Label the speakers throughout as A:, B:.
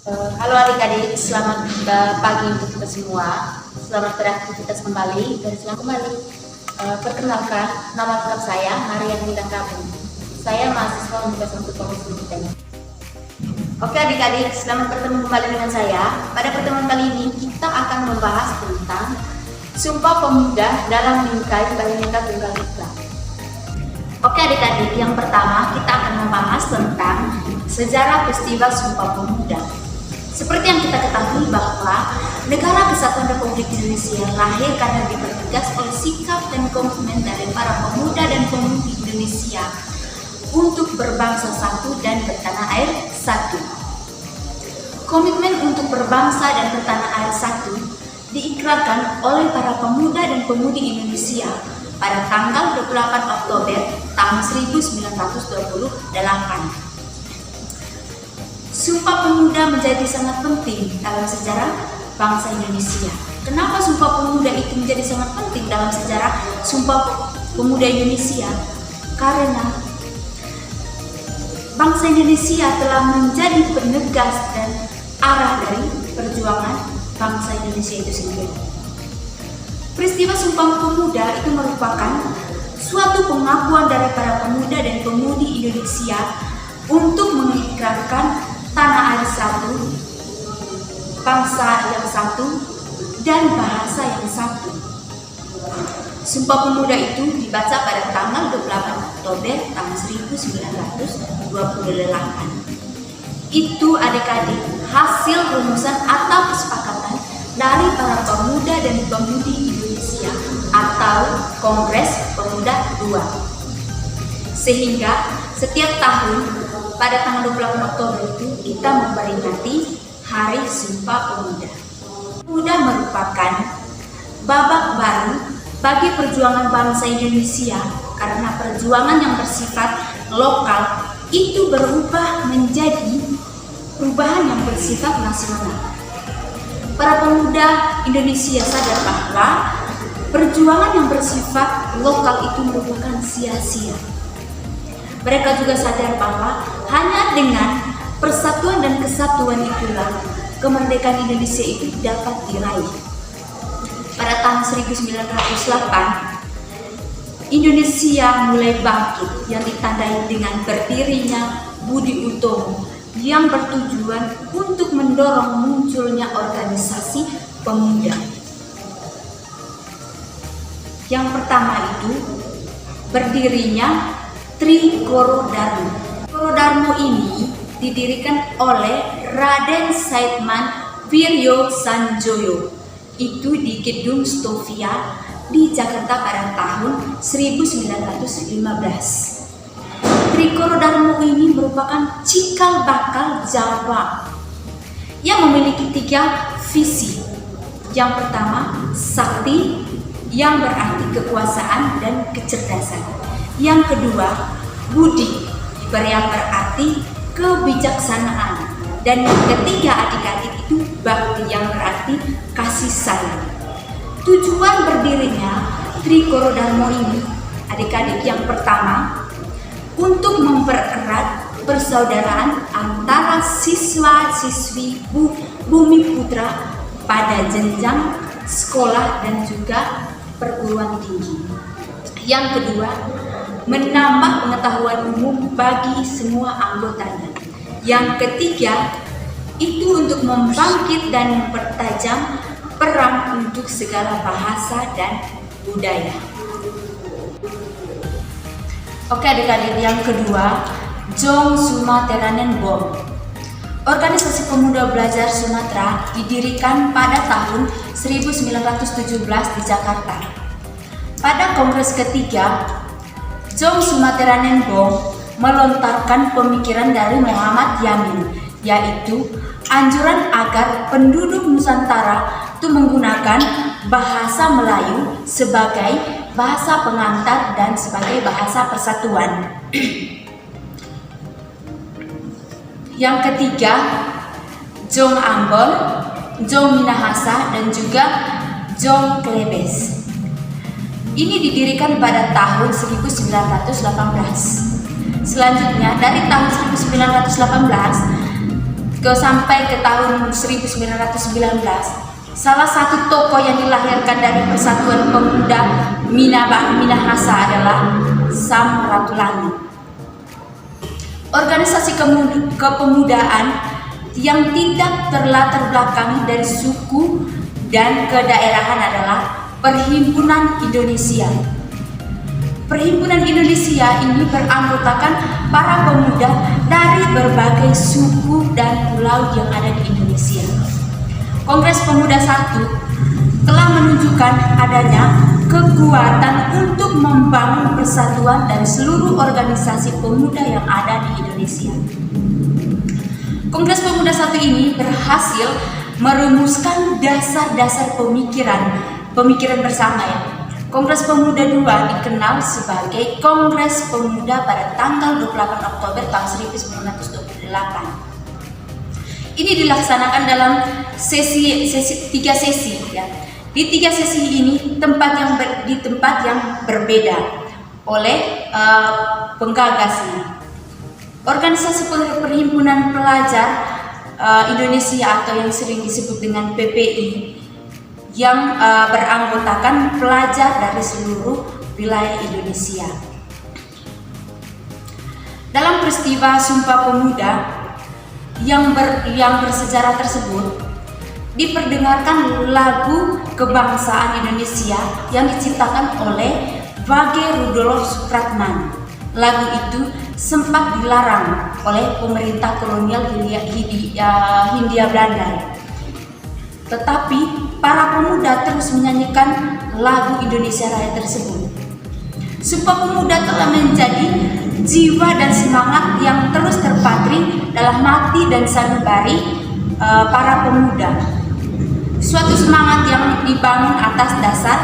A: Halo adik-adik, selamat pagi untuk kita semua. Selamat beraktivitas kembali dan selamat kembali. Perkenalkan, nama lengkap saya Maria Bintang Kapung. Saya mahasiswa Universitas Komisi Pendidikan. Oke adik-adik, selamat bertemu kembali dengan saya. Pada pertemuan kali ini kita akan membahas tentang Sumpah Pemuda dalam Bingkai Bhinneka Tunggal Ika. Oke adik-adik, yang pertama kita akan membahas tentang sejarah peristiwa Sumpah Pemuda. Seperti yang kita ketahui bahwa Negara Kesatuan Republik Indonesia lahir karena dipertegas oleh sikap dan komitmen dari para pemuda dan pemudi Indonesia untuk berbangsa satu dan bertanah air satu. Komitmen untuk berbangsa dan bertanah air satu diikrarkan oleh para pemuda dan pemudi Indonesia pada tanggal 28 Oktober tahun 1928. Sumpah Pemuda menjadi sangat penting dalam sejarah bangsa Indonesia. Kenapa Sumpah Pemuda itu menjadi sangat penting dalam sejarah Sumpah Pemuda Indonesia? Karena bangsa Indonesia telah menjadi penegas dan arah dari perjuangan bangsa Indonesia itu sendiri. Peristiwa Sumpah Pemuda itu merupakan suatu pengakuan dari para pemuda dan pemudi Indonesia untuk mengikrarkan tanah air satu, bangsa yang satu, dan bahasa yang satu. Sumpah Pemuda itu dibaca pada tanggal 28 Oktober tahun 1928. Itu adik-adik hasil rumusan atau kesepakatan dari para pemuda dan pemudi Indonesia atau Kongres Pemuda II. Sehingga setiap tahun pada tanggal 28 Oktober itu kita memperingati Hari Sumpah Pemuda. Pemuda merupakan babak baru bagi perjuangan bangsa Indonesia karena perjuangan yang bersifat lokal itu berubah menjadi perubahan yang bersifat nasional. Para pemuda Indonesia sadar bahwa perjuangan yang bersifat lokal itu merupakan sia-sia. Mereka juga sadar bahwa hanya dengan persatuan dan kesatuan itulah kemerdekaan Indonesia itu dapat diraih. Pada tahun 1908, Indonesia mulai bangkit yang ditandai dengan berdirinya Budi Utomo yang bertujuan untuk mendorong munculnya organisasi pemuda. Yang pertama itu berdirinya Trikoro Darmo. Trikoro Darmo ini didirikan oleh Raden Saidman Wiryo Sanjoyo. Itu di Gedung Stovia di Jakarta pada tahun 1915. Trikoro Darmo ini merupakan cikal bakal Jawa yang memiliki 3 visi. Yang pertama, sakti yang berarti kekuasaan dan kecerdasan. Yang kedua, budi yang berarti kebijaksanaan. Dan yang ketiga adik-adik itu bakti yang berarti kasih sayang. Tujuan berdirinya Trikoro Darmo ini adik-adik yang pertama untuk mempererat persaudaraan antara siswa-siswi Bumi Putra pada jenjang sekolah dan juga perguruan tinggi. Yang kedua, menambah pengetahuan umum bagi semua anggotanya. Yang ketiga, itu untuk membangkit dan mempertajam perang untuk segala bahasa dan budaya. Oke adik-adik, yang kedua, Jong Sumateranen Bom. Organisasi Pemuda Belajar Sumatera didirikan pada tahun 1917 di Jakarta. Pada kongres ketiga, Jong Sumateranen Bom melontarkan pemikiran dari Muhammad Yamin, yaitu anjuran agar penduduk Nusantara itu menggunakan bahasa Melayu sebagai bahasa pengantar dan sebagai bahasa persatuan. Yang ketiga, Jong Ambon, Jong Minahasa, dan juga Jong Klebes. Ini didirikan pada tahun 1918. Selanjutnya, dari tahun 1918 sampai ke tahun 1919, salah satu tokoh yang dilahirkan dari Persatuan Pemuda Minahasa adalah Sam Ratulangi. Organisasi kepemudaan yang tidak terlatar belakangi dari suku dan kedaerahan adalah Perhimpunan Indonesia. Perhimpunan Indonesia ini beranggotakan para pemuda dari berbagai suku dan pulau yang ada di Indonesia. Kongres Pemuda 1 telah menunjukkan adanya kekuatan untuk membangun persatuan dari seluruh organisasi pemuda yang ada di Indonesia. Kongres Pemuda 1 ini berhasil merumuskan dasar-dasar pemikiran bersama ya. Kongres Pemuda 2 dikenal sebagai Kongres Pemuda pada tanggal 28 Oktober tahun 1928. Ini dilaksanakan dalam tiga sesi ya. Di 3 sesi ini di tempat yang berbeda oleh penggagasnya. Organisasi Perhimpunan Pelajar Indonesia atau yang sering disebut dengan PPI yang beranggotakan pelajar dari seluruh wilayah Indonesia. Dalam peristiwa Sumpah Pemuda yang bersejarah tersebut, diperdengarkan lagu kebangsaan Indonesia yang diciptakan oleh Wage Rudolf Supratman. Lagu itu sempat dilarang oleh pemerintah kolonial Hindia Belanda. Tetapi para pemuda terus menyanyikan lagu Indonesia Raya tersebut. Sumpah Pemuda telah menjadi jiwa dan semangat yang terus terpatri dalam hati dan sanubari para pemuda. Suatu semangat yang dibangun atas dasar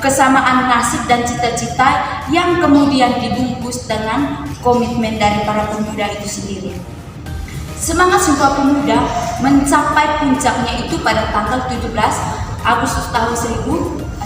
A: kesamaan nasib dan cita-cita yang kemudian dibungkus dengan komitmen dari para pemuda itu sendiri. Semangat Sumpah Pemuda mencapai puncaknya itu pada tanggal 17 Agustus tahun 1945,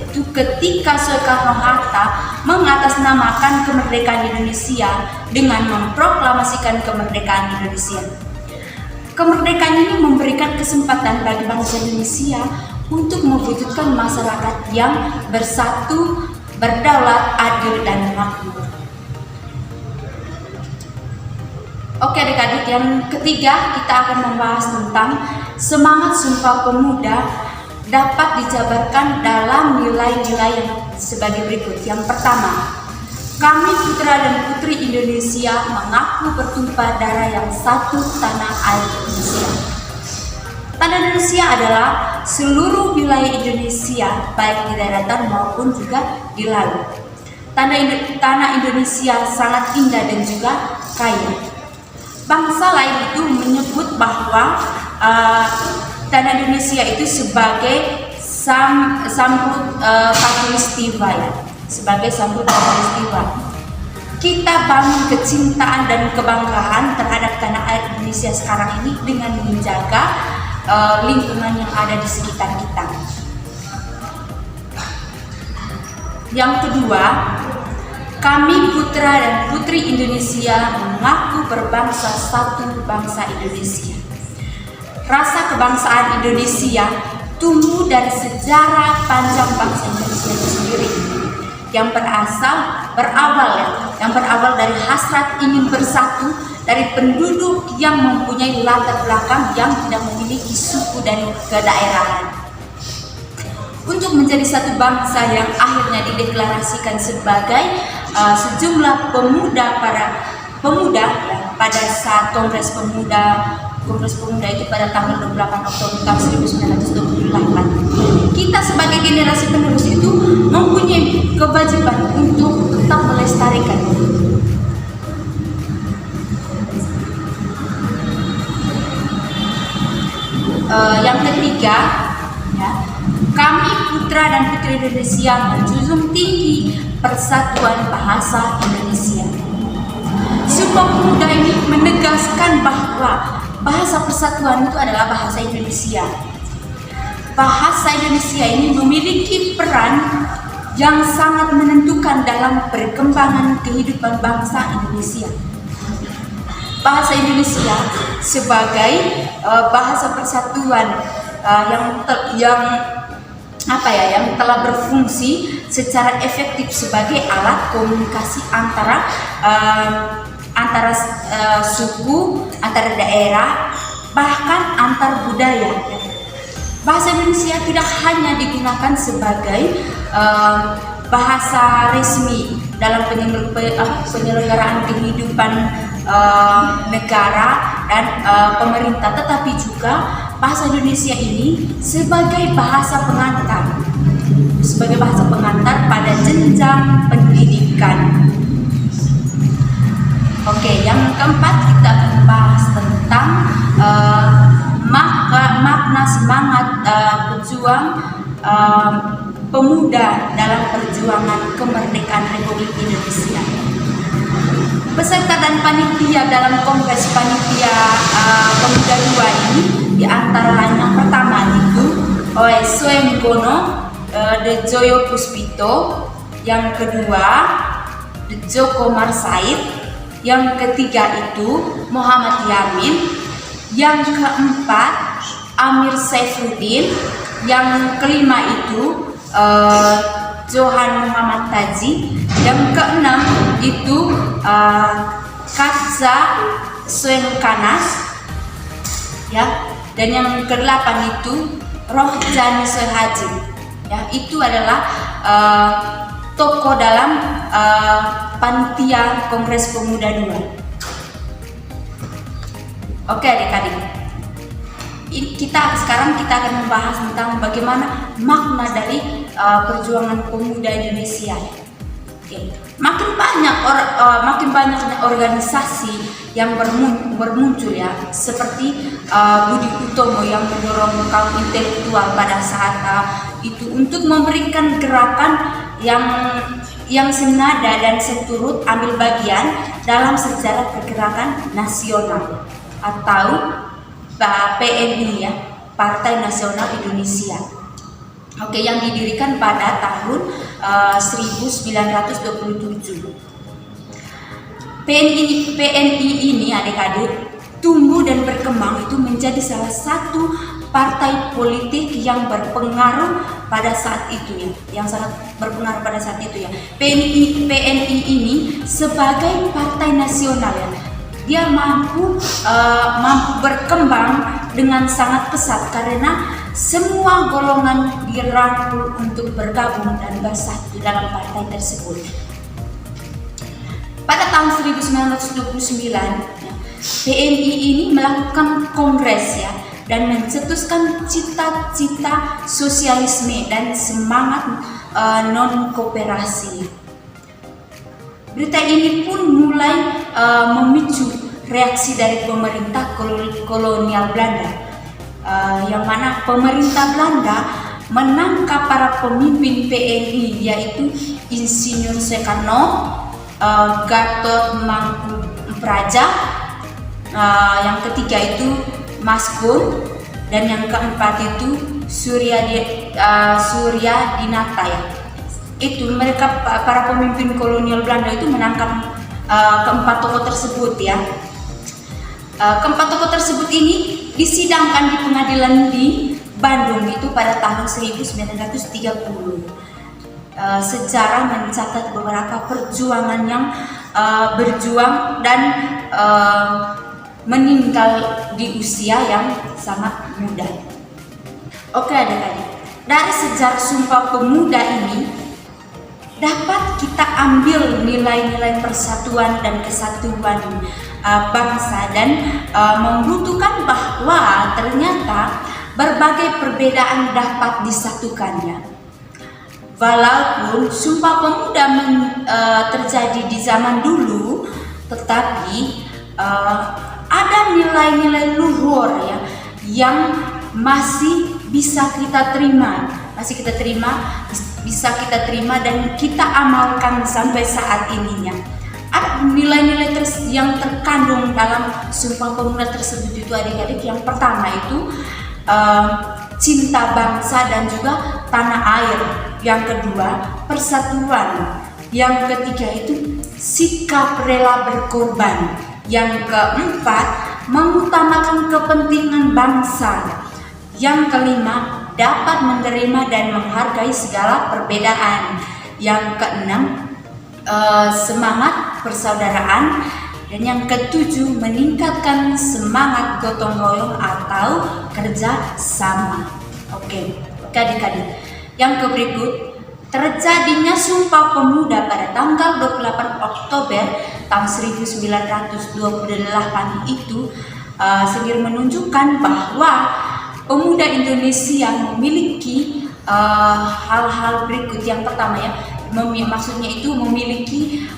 A: itu ketika Soekarno-Hatta mengatasnamakan kemerdekaan Indonesia dengan memproklamasikan kemerdekaan Indonesia. Kemerdekaan ini memberikan kesempatan bagi bangsa Indonesia untuk mewujudkan masyarakat yang bersatu, berdaulat, adil, dan makmur. Oke adik-adik, yang ketiga kita akan membahas tentang semangat Sumpah Pemuda dapat dijabarkan dalam nilai-nilai yang sebagai berikut. Yang pertama, kami putra dan putri Indonesia mengaku bertumpah darah yang satu tanah air Indonesia. Tanah Indonesia adalah seluruh wilayah Indonesia, baik di daratan maupun juga di laut. Tanah Indonesia sangat indah dan juga kaya. Bangsa lain itu menyebut bahwa tanah Indonesia itu sebagai sambut khatulistiwa ya, sebagai sambut khatulistiwa. Kita bangun kecintaan dan kebanggaan terhadap tanah air Indonesia sekarang ini dengan menjaga lingkungan yang ada di sekitar kita. Yang kedua, kami putra dan putri Indonesia mengaku berbangsa satu bangsa Indonesia. Rasa kebangsaan Indonesia tumbuh dari sejarah panjang bangsa Indonesia itu sendiri, yang berawal dari hasrat ingin bersatu dari penduduk yang mempunyai latar belakang yang tidak memiliki suku dan kedaerahan, untuk menjadi satu bangsa yang akhirnya dideklarasikan sebagai sejumlah pemuda ya, pada saat Kongres Pemuda itu pada tanggal 28 Oktober tahun 1928. Kita sebagai generasi penerus itu mempunyai kewajiban untuk tetap melestarikan. Yang ketiga, ya, kami putra dan putri Indonesia menjunjung tinggi persatuan bahasa Indonesia. Sumpah Pemuda ini menegaskan bahwa bahasa persatuan itu adalah bahasa Indonesia. Bahasa Indonesia ini memiliki peran yang sangat menentukan dalam perkembangan kehidupan bangsa Indonesia.
B: bahasa Indonesia sebagai bahasa persatuan yang telah berfungsi secara efektif sebagai alat komunikasi antara suku, antar daerah, bahkan antar budaya. Bahasa Indonesia tidak hanya digunakan sebagai bahasa resmi dalam penyelenggaraan kehidupan negara dan pemerintah, tetapi juga bahasa Indonesia ini sebagai bahasa pengantar pada jenjang pendidikan. Oke, yang keempat kita akan membahas tentang makna semangat pejuang pemuda dalam perjuangan kemerdekaan Republik Indonesia. Peserta dan panitia dalam Kongres Panitia Pemuda II ini diantara yang pertama itu Soenggono Dejoyo Puspito, yang kedua Joko Marsaid, yang ketiga itu Muhammad Yamin, yang keempat Amir Saifuddin, yang kelima itu Johan Muhammad Taji, yang keenam itu Katza Soenkanas, ya, dan yang kedelapan itu Rohjani Soehaji, ya, itu adalah tokoh dalam panitia Kongres Pemuda II. Oke adik-adik, sekarang kita akan membahas tentang bagaimana makna dari perjuangan pemuda Indonesia. Makin banyaknya organisasi yang bermuncul, ya, seperti Budi Utomo yang mendorong kaum intelektual pada saat itu untuk memberikan gerakan yang senada dan seturut ambil bagian dalam sejarah pergerakan nasional atau PNI, ya, Partai Nasional Indonesia. Oke, yang didirikan pada tahun 1927. PNI ini adik-adik tumbuh dan berkembang itu menjadi salah satu partai politik yang berpengaruh pada saat itu, ya, yang sangat berpengaruh pada saat itu, ya. PNI ini sebagai partai nasional, ya, dia mampu berkembang dengan sangat pesat karena semua golongan dirangkul untuk bergabung dan bersatu dalam partai tersebut. Pada tahun 1929, ya, PNI ini melakukan kongres, ya, dan mencetuskan cita-cita sosialisme dan semangat non-kooperasi. Berita ini pun mulai memicu reaksi dari pemerintah kolonial Belanda, yang mana pemerintah Belanda menangkap para pemimpin PNI, yaitu Insinyur Soekarno, Gatot Mangkupraja, yang ketiga itu Mas Kun, dan yang keempat itu Surya Dinata, ya. Itu mereka para pemimpin kolonial Belanda itu menangkap keempat tokoh tersebut, ya. Keempat tokoh tersebut ini disidangkan di pengadilan di Bandung itu pada tahun 1930. Sejarah mencatat beberapa perjuangan yang berjuang dan meninggal di usia yang sangat muda. Oke adik-adik, dari sejarah Sumpah Pemuda ini dapat kita ambil nilai-nilai persatuan dan kesatuan bangsa dan membutuhkan bahwa ternyata berbagai perbedaan dapat disatukannya. Walaupun Sumpah Pemuda terjadi di zaman dulu, tetapi ada nilai-nilai luhur, ya, yang masih bisa kita terima, bisa kita terima dan kita amalkan sampai saat ininya. Ada nilai-nilai yang terkandung dalam Sumpah Pemuda tersebut itu adik-adik. Yang pertama itu cinta bangsa dan juga tanah air. Yang kedua persatuan. Yang ketiga itu sikap rela berkorban. Yang keempat, mengutamakan kepentingan bangsa. Yang kelima, dapat menerima dan menghargai segala perbedaan. Yang keenam, semangat persaudaraan. Dan yang ketujuh, meningkatkan semangat gotong royong atau kerja sama. Oke, adik-adik. Yang berikut, terjadinya Sumpah Pemuda pada tanggal 28 Oktober tahun 1928 itu sendiri menunjukkan bahwa pemuda Indonesia memiliki hal-hal berikut. Yang pertama ya, maksudnya itu memiliki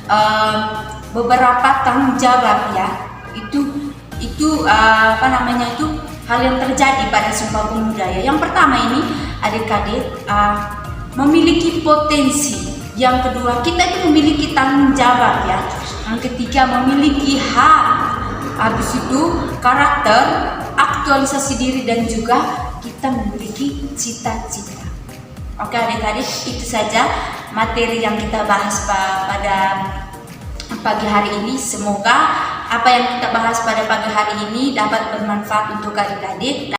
B: beberapa tanggung jawab ya. Itu hal yang terjadi pada Sumpah Pemuda ya. Yang pertama ini adik-adik, memiliki potensi. Yang kedua, kita itu memiliki tanggung jawab ya. Yang ketiga, memiliki hak. Habis itu karakter, aktualisasi diri, dan juga kita memiliki cita-cita. Oke adik-adik, itu saja materi yang kita bahas pada pagi hari ini. Semoga apa yang kita bahas pada pagi hari ini dapat bermanfaat untuk adik-adik.